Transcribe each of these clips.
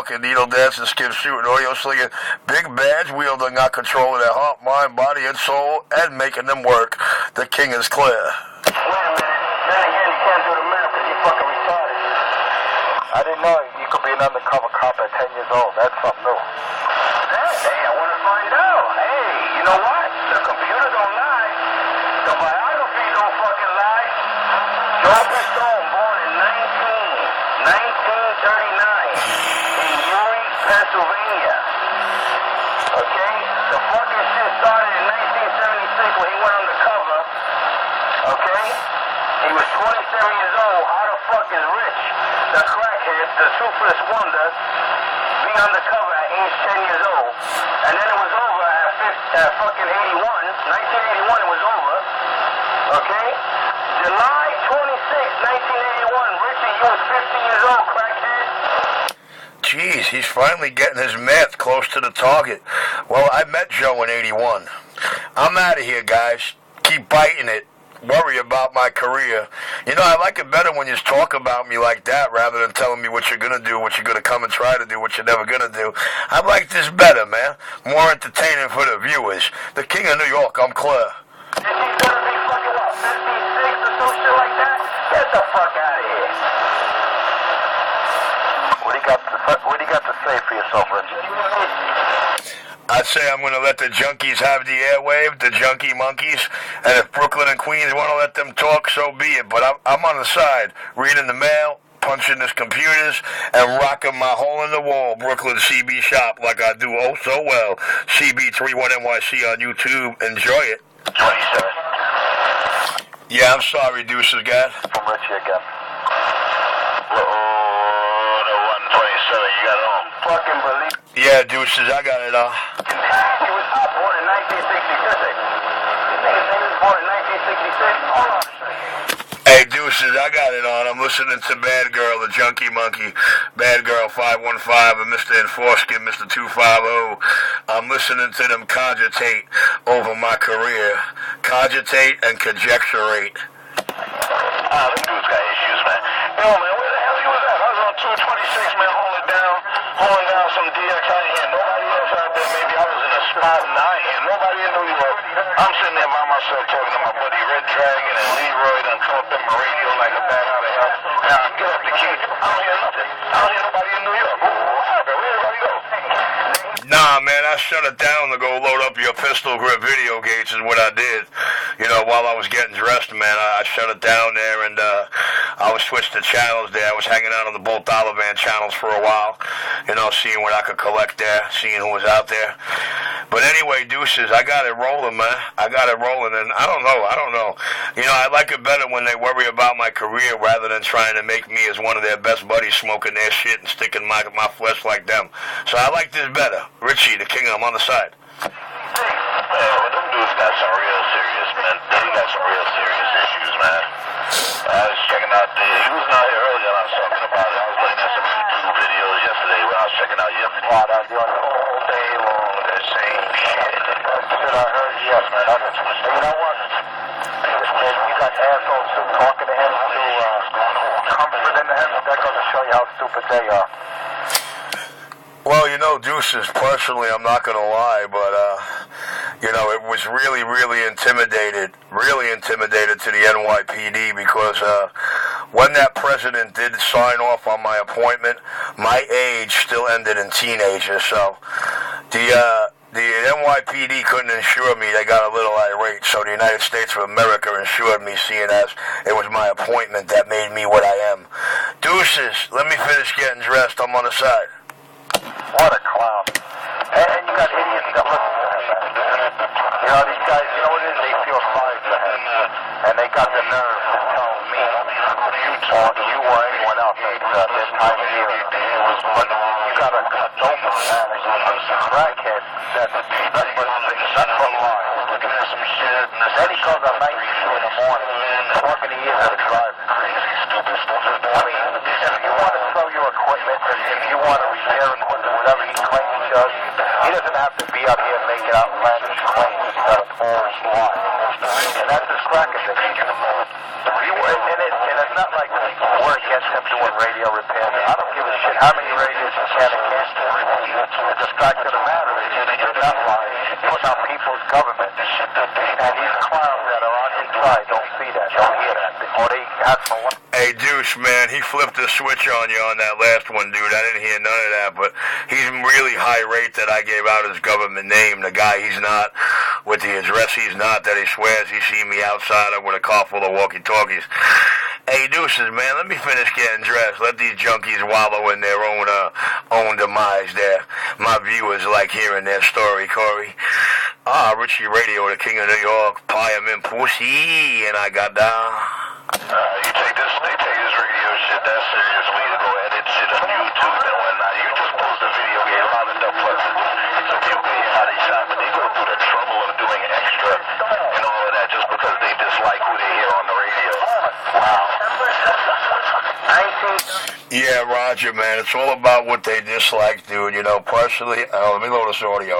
walking, needle dancing, skip shooting, audio slinging, big badge wielding, got control of their heart, mind, body, and soul, and making them work. The king is clear. Wait a minute. Then again, you can't do the math because you fucking retarded. I didn't know you could be an undercover cop at 10 years old. That's something new. Hey, I want to find out. Hey, you know what? The computer don't lie. The biography don't fucking lie. Joe Stone, born in 1939 in Erie, Pennsylvania. Okay? The fucking shit started in 1976 when he went undercover. Okay? He was 27 years old. How the fuck is Rich, the crackhead, the toothless wonder, be undercover at age 10 years old? And then it was over at fucking 81. 1981 it was over. Okay? July 26, 1981, Richie, you was 50 years old, crackhead. Jeez, he's finally getting his math close to the target. Well, I met Joe in 81. I'm out of here, guys. Keep biting it. Worry about my career. You know, I like it better when you talk about me like that rather than telling me what you're going to do, what you're going to come and try to do, what you're never going to do. I like this better, man. More entertaining for the viewers. The king of New York, I'm clear. Is he going to be fucking, what, 56 or some shit like that? Get the fuck out of here. What do you got to say for yourself, Richard? I'd say I'm going to let the junkies have the airwave, the junkie monkeys, and if Brooklyn and Queens want to let them talk, so be it. But I'm on the side, reading the mail, punching his computers, and rocking my hole-in-the-wall Brooklyn CB shop like I do oh so well. Cb31nyc on YouTube. Enjoy it. 27. Yeah, I'm sorry, Deuces, God. From Richie again. The 127, you got it on. Fucking believe. Yeah, Deuces, I got it on. He was born in 1966. This nigga's name was born in 1966. Hold on a second. Hey, Deuces, I got it on. I'm listening to Bad Girl, the Junkie Monkey, Bad Girl 515, and Mr. Enforskin, Mr. 250. I'm listening to them cogitate over my career. Cogitate and conjecturate. Them dudes got issues, man. Yo, man, where the hell he was at? I was on 226, man, holding down some DX out here. Nobody else out there. Maybe I was in a spot and I ain't nobody in New York. I'm sitting there by myself talking to my buddy Red Dragon and Leroy done come up in my radio like a bat out of hell. Now, get up the key. I don't hear nothing. I don't hear nobody in New York. What happened? Where everybody go? Nah, man, I shut it down to go load up your pistol grip video gates is what I did. You know, while I was getting dressed, man, I shut it down there and I was switched to channels there. I was hanging out on the Bolt Olivan channels for a while, you know, seeing what I could collect there, seeing who was out there. But anyway, Deuces, I got it rolling, man. I got it rolling, and I don't know. You know, I like it better when they worry about my career rather than trying to make me as one of their best buddies smoking their shit and sticking my flesh like them. So I like this better. Richie, the king, I'm on the side. Well, them dudes got some real serious, man. They got some real serious issues, man. I was checking out he was out here earlier and I was talking about it. I was looking at some YouTube videos yesterday when I was checking out your plot out there all day long, that same shit. That shit I heard, yes, man. You know what? You got assholes still talking to him, comforting him. That goes to show you how stupid they are. Well, you know, Deuces, personally, I'm not going to lie, but, you know, it was really, really intimidated to the NYPD because when that president did sign off on my appointment, my age still ended in teenager, so the NYPD couldn't insure me. They got a little irate, so the United States of America insured me, seeing as it was my appointment that made me what I am. Deuces, let me finish getting dressed. I'm on the side. What a clown. And you got idiots that listen to him. You know, these guys, you know what it is? They feel sorry for him. And they got the nerve to tell me, you or anyone else, that this time of year, but you got a dope addict, a crackhead, that's from line. Looking at some shit. Then he comes at 19 in the morning, talking to you as a driver. I mean, if you want to sell your equipment, if you want to repair equipment, whatever he claims he does, he doesn't have to be out here and make it outlandish claims that it's all lies. And that's his crack addiction. In it's not like we're against him doing radio repairs. I don't give a shit how many radios he can and can't do. The fact of the matter is you're not lying. He's putting on people's government. And these clowns that are on his side don't see that, don't hear that. Or they got some... Hey, Deuce, man, he flipped the switch on you on that last one, dude. I didn't hear none of that, but he's really high rate that I gave out his government name. The guy, he's not, with the address, he's not, that he swears he seen me outside with a car full of walkie-talkies. Hey, Deuces, man, let me finish getting dressed. Let these junkies wallow in their own demise there. My viewers like hearing their story, Corey. Richie Radio, the king of New York, PIERMAN pussy, and I got down. They take this radio shit that seriously to go edit shit on YouTube and whatnot. You just post a video, get a lot of dumb fuckers. So people can hear how they sound, but they go through the trouble of doing extra and all of that just because they dislike who they hear on the radio. Wow. Yeah, Roger, man. It's all about what they dislike, dude. You know, partially... let me load this audio.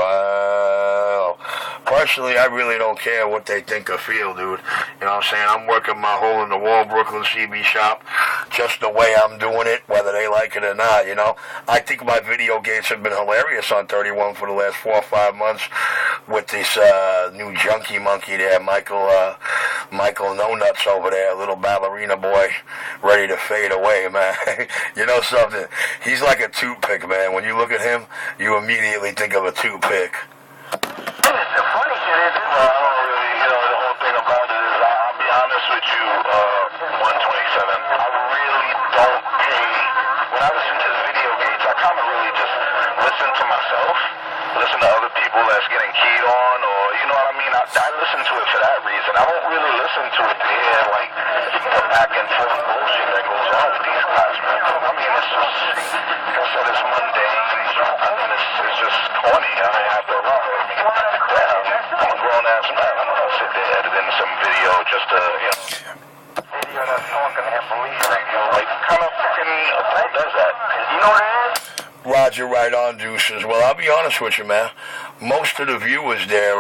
Personally, I really don't care what they think or feel, dude. You know what I'm saying? I'm working my hole-in-the-wall Brooklyn CB shop just the way I'm doing it, whether they like it or not, you know? I think my video gates have been hilarious on 31 for the last 4 or 5 months with this new junkie monkey there, Michael No Nuts over there, little ballerina boy, ready to fade away, man. You know something? He's like a toothpick, man. When you look at him, you immediately think of a toothpick. The funny shit is, I don't really, the whole thing about it is, I'll be honest with you, 127, I really don't pay, when I listen to the video games, I kind of really just listen to myself, listen to other people that's getting keyed on, or, you know what I mean, I listen to it for that reason. I don't really listen to it to hear, like, the back and forth bullshit that goes on with these guys, man. I mean, it's just, like I said, it's mundane, I mean, it's just corny, I mean, after a while, I'm a grown-ass man. I'm going to sit there editing some video just to, video that's talking and police radio. Like, kind of fucking, who does that? You know what it is? Roger, right on, Deuces. Well, I'll be honest with you, man. Most of the viewers there,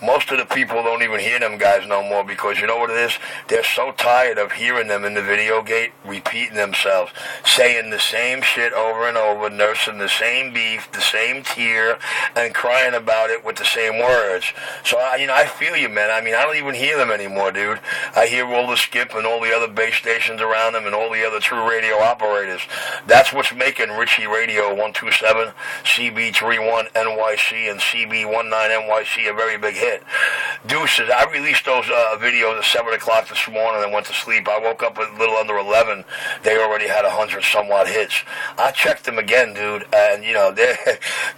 most of the people don't even hear them guys no more because you know what it is? They're so tired of hearing them in the video gate repeating themselves, saying the same shit over and over, nursing the same beef, the same tear, and crying about it with the same words. So, I feel you, man. I mean, I don't even hear them anymore, dude. I hear all the Skip and all the other base stations around them and all the other true radio operators. That's what's making Richie Radio 127, Cb31nyc, and Cb19nyc a very big hit. Deuces, I released those videos at 7 o'clock this morning and went to sleep. I woke up a little under 11. They already had 100-somewhat hits. I checked them again, dude, and,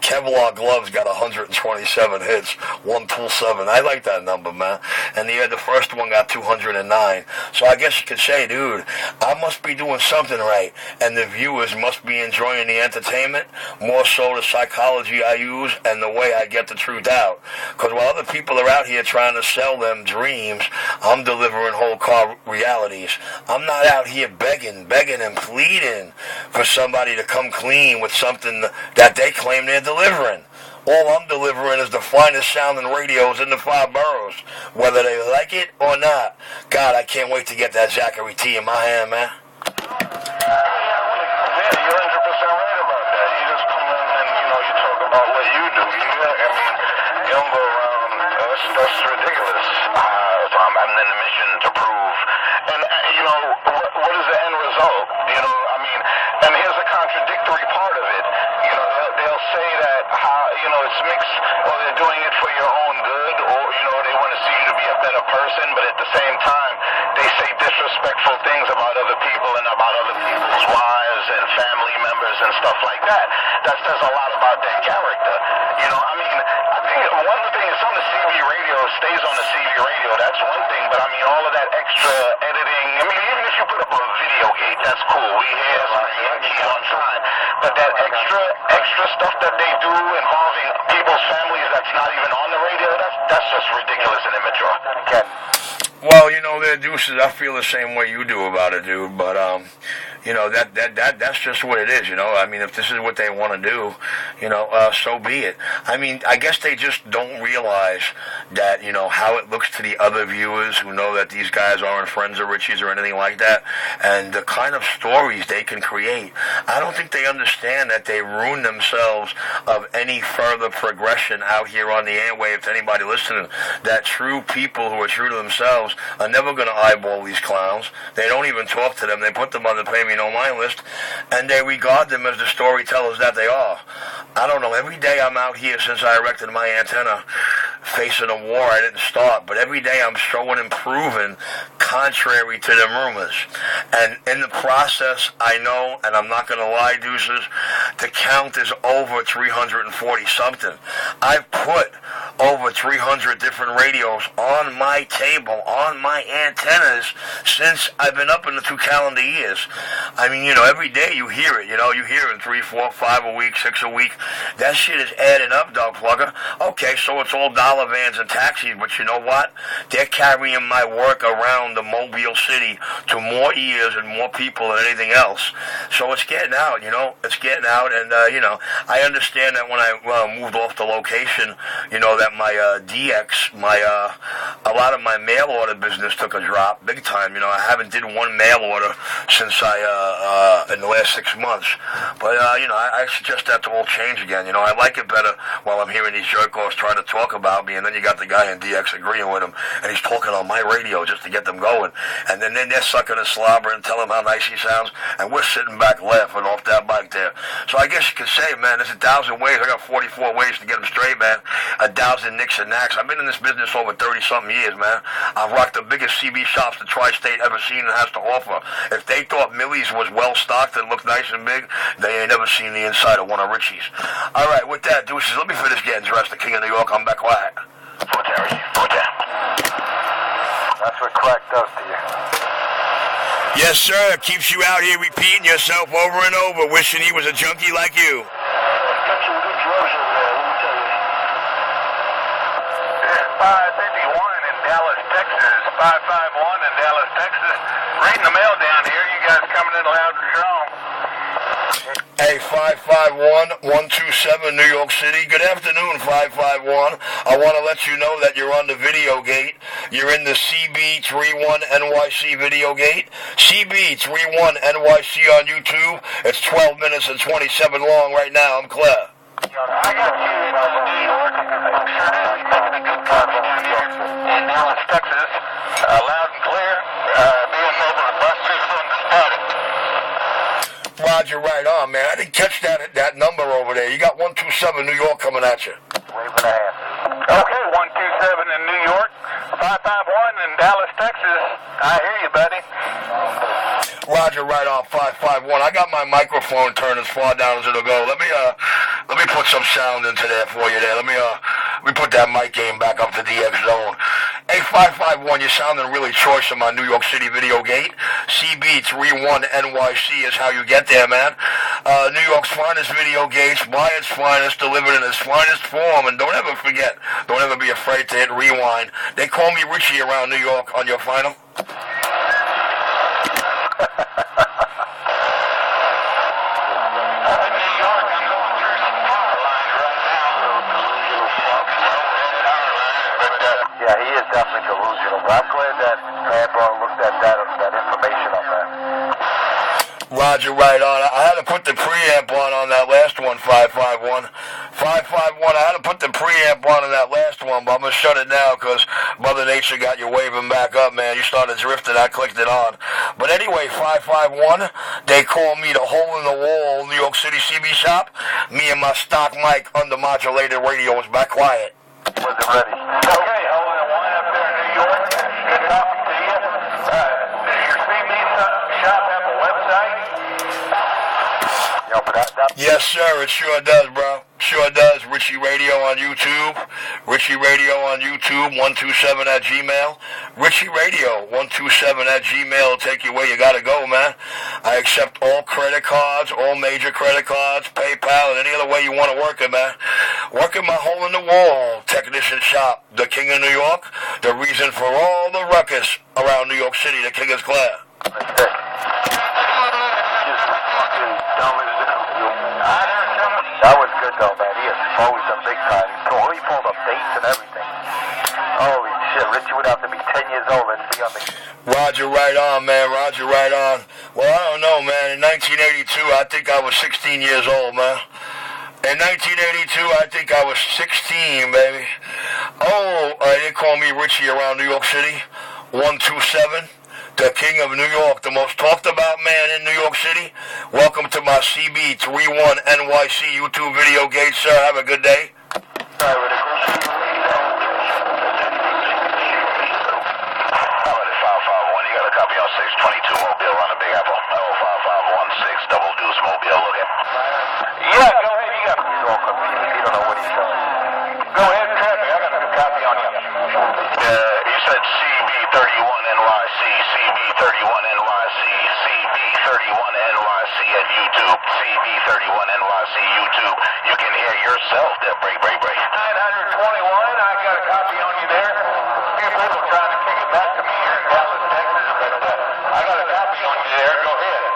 Kevlar Gloves got 127 hits, 127. I like that number, man. And the first one got 209. So I guess you could say, dude, I must be doing something right, and the viewers must be enjoying the entertainment, more so the psychology I use and the way I get the truth out. Because while other people are out here trying to sell them dreams, I'm delivering whole car realities. I'm not out here begging and pleading for somebody to come clean with something that they claim they're delivering. All I'm delivering is the finest sounding radios in the 5 boroughs, whether they like it or not. God, I can't wait to get that Zachary T in my hand, man. That's ridiculous. I'm in the mission to prove. And, what is the end result? And here's a contradictory part of it. They'll say that, it's mixed, or they're doing it for your own good, or, they want to see you to be a better person, but at the same time, they say disrespectful things about other people and about other people's wives and family members and stuff like that. That says a lot about their character. I think one thing is on the CB radio, stays on the CB radio, that's one thing, but all of that extra editing, even if you put up a video gate, that's cool, we hear some key on time, but that extra stuff that they do involving people's families that's not even on the radio, that's just ridiculous and immature. Well, you know, there, Deuces, I feel the same way you do about it, dude, but, you know, that's just what it is, you know. I mean, if this is what they want to do, you know, so be it. I mean, I guess they just don't realize that, you know, how it looks to the other viewers who know that these guys aren't friends of Richie's or anything like that, and the kind of stories they can create. I don't think they understand that they ruin themselves of any further progression out here on the airwaves to anybody listening, that true people who are true to themselves are never going to eyeball these clowns. They don't even talk to them. They put them on the pay me no mind list, and they regard them as the storytellers that they are. I don't know, every day I'm out here since I erected my antenna facing a war I didn't start, but every day I'm showing and proving contrary to the rumors. And in the process, I know, and I'm not going to lie, Deuces, the count is over 340 something. I've put over 300 different radios on my table, on my antennas, since I've been up in the 2 calendar years. I mean, you know, every day you hear it, you know, you hear it 3, 4, 5 a week, 6 a week. That shit is adding up, dog plugger. Okay, so it's all dollar vans and taxis, but you know what? They're carrying my work around the Mobile City to more ears and more people than anything else. So it's getting out, you know, it's getting out, and, you know, I understand that when I moved off the location, you know, that my DX, a lot of my mail order business took a drop, big time. You know, I haven't did one mail order since in the last 6 months. But, you know, I suggest that to all change again. You know, I like it better while I'm hearing these jerk-offs trying to talk about me, and then you got the guy in DX agreeing with him, and he's talking on my radio just to get them going. And then they're sucking a slobber and telling him how nice he sounds, and we're sitting back laughing off that bike there. So I guess you could say, man, there's 1,000 ways. I got 44 ways to get them straight, man. 1,000 nicks and knacks. I've been in this business over 30-something years, man. I've rocked the biggest CB shops the Tri-State ever seen and has to offer. If they thought Millie's was well-stocked and looked nice and big, they ain't never seen the inside of one of Richie's. All right, with that, Deuces, let me finish getting dressed. The King of New York, I'm back quiet. That's what crack does to you. Yes, sir. Keeps you out here repeating yourself over and over, wishing he was a junkie like you. Got some good drugs over there, let me tell you. It's 551 in Dallas, Texas. 551 in Dallas, Texas. Reading the mail down here. You guys coming in loud and strong. Hey, 551-127 New York City. Good afternoon, 551. I want to let you know that you're on the video gate. You're in the CB31nyc video gate. CB31nyc on YouTube. It's 12 minutes and 27 long right now. I'm clear. I got you in New York. Sure is. You're making a good copy down here in Dallas, Texas. Loud and clear. Being able to bust through from the spot. Roger, right on, man. I didn't catch that number over there. You got 127 New York coming at you. Wave and a half. Okay, 127 in New York. 551 in Dallas, Texas. I hear you, buddy. Roger, right on, 551. I got my microphone turned as far down as it'll go. Let me put some sound into there for you there. Let me put that mic game back up to DX zone. Hey, 551, you're sounding really choice on my New York City video gate. CB31nyc is how you get there, man. New York's finest video gates, by its finest, delivered in its finest form. And don't ever forget, don't ever be afraid to hit rewind. They call me Richie around New York on your final. Yeah, he is definitely delusional, but I'm glad that Amber looked at that information on that. Roger, right on. I had to put the preamp on that last one, 551. 551, I had to put the preamp on that last one, but I'm going to shut it now because Mother Nature got you waving back up, man. You started drifting, I clicked it on. But anyway, 551, they call me the hole in the wall New York City CB shop. Me and my stock mic under-modulated radio is back quiet. Was it ready? Okay, hole in the one up there in New York. Good talking to you. Does your CB shop have a website? know, but that... Yes, sir, it sure does, bro. Sure does. Richie Radio on YouTube. Richie Radio on YouTube, 127 at Gmail. Richie Radio, 127 at Gmail will take you where you gotta go, man. I accept all credit cards, all major credit cards, PayPal, and any other way you want to work it, man. Work in my hole-in-the-wall technician shop, the King of New York, the reason for all the ruckus around New York City, the King is Claire. That's it. That was good though, man. He exposed them big time. He pulled up dates and everything. Holy shit, Richie would have to be 10 years old and be on the... Roger, right on, man. Roger, right on. Well, I don't know, man. In 1982, I think I was 16 years old, man. In 1982, I think I was 16, baby. Oh, they call me Richie around New York City. 127. The King of New York, the most talked about man in New York City. Welcome to my Cb31nyc YouTube video gate, sir. Have a good day. Yeah, go ahead, you got... He's all confused. He don't know what he's saying. Go ahead, traffic. I got a copy on you. You said CB31NYC, CB31NYC, CB31NYC at YouTube, CB31NYC YouTube. You can hear yourself there, break. 921, I got a copy on you there. A few people trying to kick it back to me here in Dallas, Texas, but I got a copy on you there. Go ahead.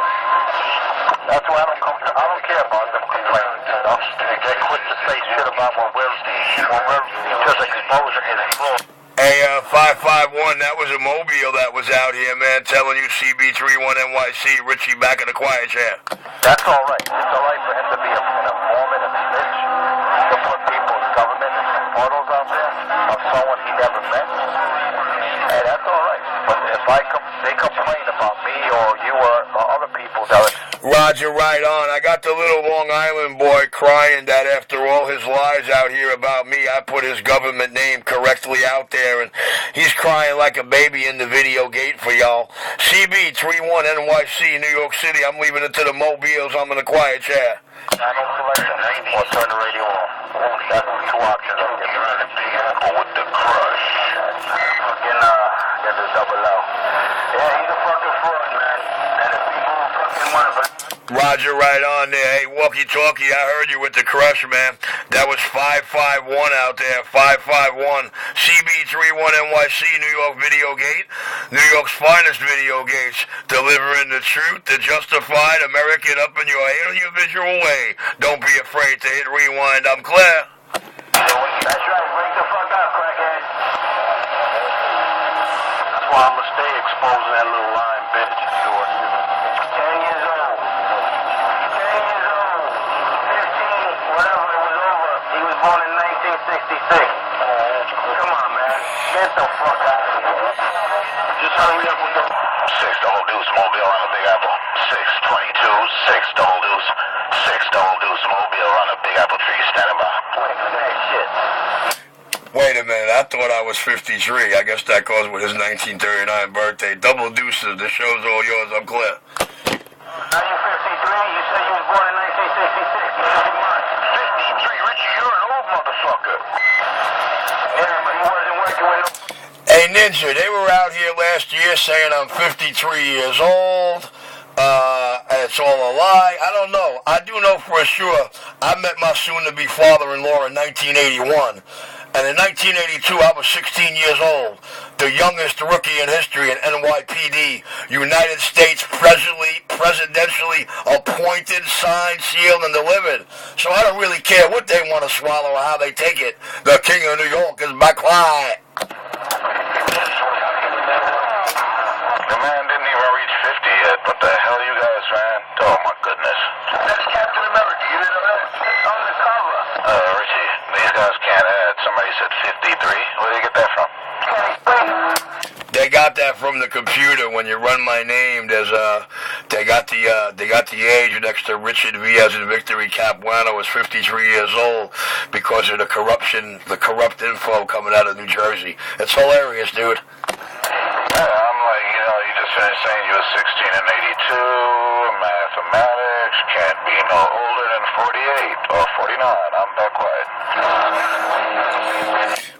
That's why I don't care about them complaining stuff. They quit to say shit about when we're just exposing his floor. Hey, 551, that was a mobile that was out here, man, telling you CB31NYC, Richie back in the quiet chair. That's all right. It's all right for him to be an informant and snitch, to put people's government and photos out there of someone he never met. Hey, that's all right. But if they complain about me or you or other people that are... Roger, right on. I got the little Long Island boy crying that after all his lies out here about me, I put his government name correctly out there, and he's crying like a baby in the video gate for y'all. CB31NYC, New York City. I'm leaving it to the mobiles. I'm in the quiet chair. I don't select the name or turn the radio on. That's two options. I'm getting ready to be apple with the crush. Fucking, get the double O. Yeah, he's a fucking fraud, man. And if people fucking want to... Roger, right on there. Hey, walkie-talkie, I heard you with the crush, man. That was 551 out there, 551. CB31NYC, New York Video Gate, New York's finest video gates, delivering the truth, the justified American up in your audiovisual way. Don't be afraid to hit rewind. I'm Claire. That's right, break the fuck up, crackhead. That's why I'm gonna stay exposing that little lying bitch. 10 years old. 10 years old. 15, whatever it was over. He was born in 1966. Come on, man. Get the fuck out of here. Just hurry up with the... 6 double deuce mobile on the Big Apple. 622, 6 double deuce. 6 double deuce mobile on the Big Apple tree standing by. Wait for that shit. Wait a minute, I thought I was 53. I guess that goes with his 1939 birthday. Double deuces, the show's all yours. I'm Claire. Now you're 53, you said you was born in 1966. You should be mine. 53, Richie, you're an old motherfucker. Yeah, but he wasn't working with no... Hey, Ninja, they were out here last year saying I'm 53 years old. It's all a lie. I don't know. I do know for sure I met my soon-to-be father-in-law in 1981. And in 1982, I was 16 years old, the youngest rookie in history in NYPD, United States presidentially appointed, signed, sealed, and delivered. So I don't really care what they want to swallow or how they take it. The King of New York is back quiet. The man didn't even reach 50 yet. What the hell you guys, man? Oh, my goodness. That's Captain America. You didn't know that? It's on the cover. Richie, these guys can't add. Somebody said 53. Where did you get that from? They got that from the computer. When you run my name, there's they got the age next to Richard V as in Victory Capuano is 53 years old because of the corruption, the corrupt info coming out of New Jersey. It's hilarious, dude. Yeah, I'm like, you just finished saying you were 16 and 82, mathematics. DX can't be no older than 48 or 49. I'm that quiet.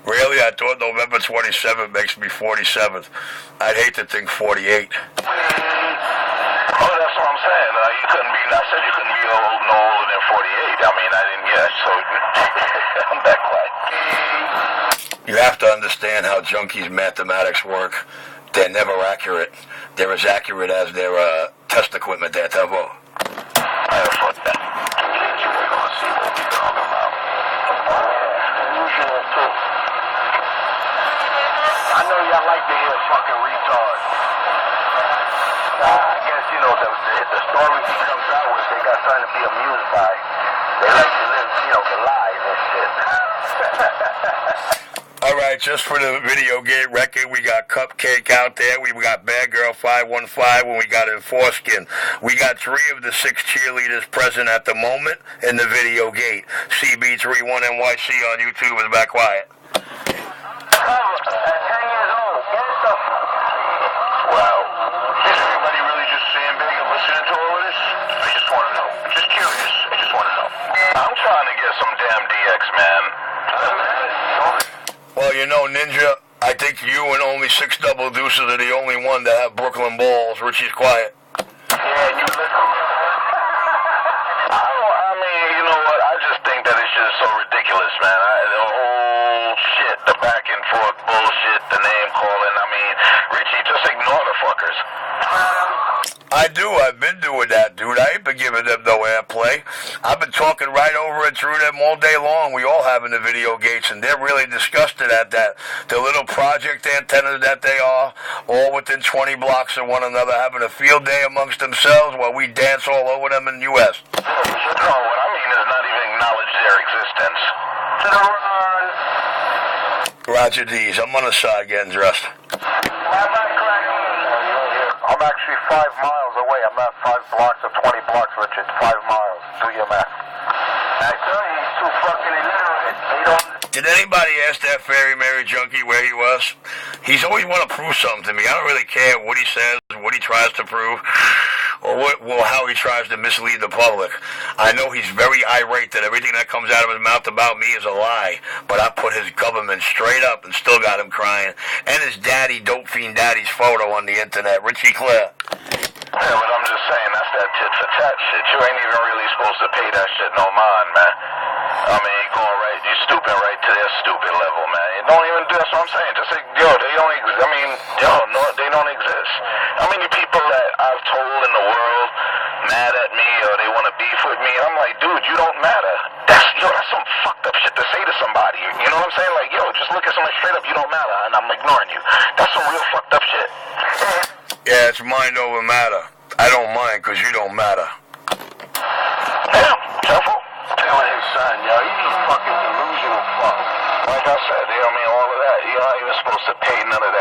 Really? I thought November 27th makes me 47th. I'd hate to think 48. Oh, that's what I'm saying. You couldn't be, I said you couldn't be no older than 48. I mean, I didn't get it, so I'm that quiet. You have to understand how junkies' mathematics work. They're never accurate. They're as accurate as their test equipment there, Tempo. Fuck that. We're gonna see what we're talking about. Usual too. I know y'all like to hear fucking retards. I guess, you know, the stories he comes out with, they got something to be amused by. They like to live, you know, the lies and shit. All right, just for the video game record, we got Cupcake out there. We got Bad Girl 515, and we got Enforeskin. We got 3 of the 6 cheerleaders present at the moment in the video gate. Cb31nyc on YouTube is back quiet. At 10 years old, get the Well, is everybody really just saying big and listening to all of this? I just want to know. Just curious. I just want to know. I'm trying to get some damn DX, man. Well, you know, Ninja, I think you and only 6 double deuces are the only one that have Brooklyn balls. Richie's quiet. Yeah, you listen. I mean, you know what? I just think that this shit is so ridiculous, man. The whole shit, the back and forth bullshit, the name calling. I mean, Richie, just ignore the fuckers. I do. I've been doing that, dude. I ain't been giving them no airplay. I've been talking right over and through them all day long. We all have in the video gates, and they're really disgusted at that. The little project antennas that they are, all within 20 blocks of one another, having a field day amongst themselves while we dance all over them in the U.S. No, what I mean is not even acknowledge their existence. Roger D's. I'm on the side getting dressed. I'm actually 5 miles away. I'm not 5 blocks or 20 blocks, Richard. 5 miles. Do your math. I tell you, he's too fucking illiterate. They don't... Did anybody ask that Fairy Mary junkie where he was? He's always want to prove something to me. I don't really care what he says, what he tries to prove, or how he tries to mislead the public. I know he's very irate that everything that comes out of his mouth about me is a lie, but I put his government straight up and still got him crying. And his daddy, dope fiend daddy's photo on the internet. Richie Claire. Yeah, but I'm just saying, that's that tit for tat shit. You ain't even really supposed to pay that shit no mind, man. I mean, you stooping right to their stupid level, man. You don't even do, that's what I'm saying. Just like, they don't exist. I mean, no, they don't exist. How many people that I've told in the world mad at me or they want to beef with me, and I'm like, dude, you don't matter. That's some fucked up shit to say to somebody. You know what I'm saying? Like, just look at somebody straight up, you don't matter, and I'm ignoring you. That's some real fucked up shit. Yeah, it's mind over matter. I don't mind because you don't matter. Damn, careful. Tell his son, yo, he's fucking delusional fuck. Like I said, I mean, all of that. You're not even supposed to pay none of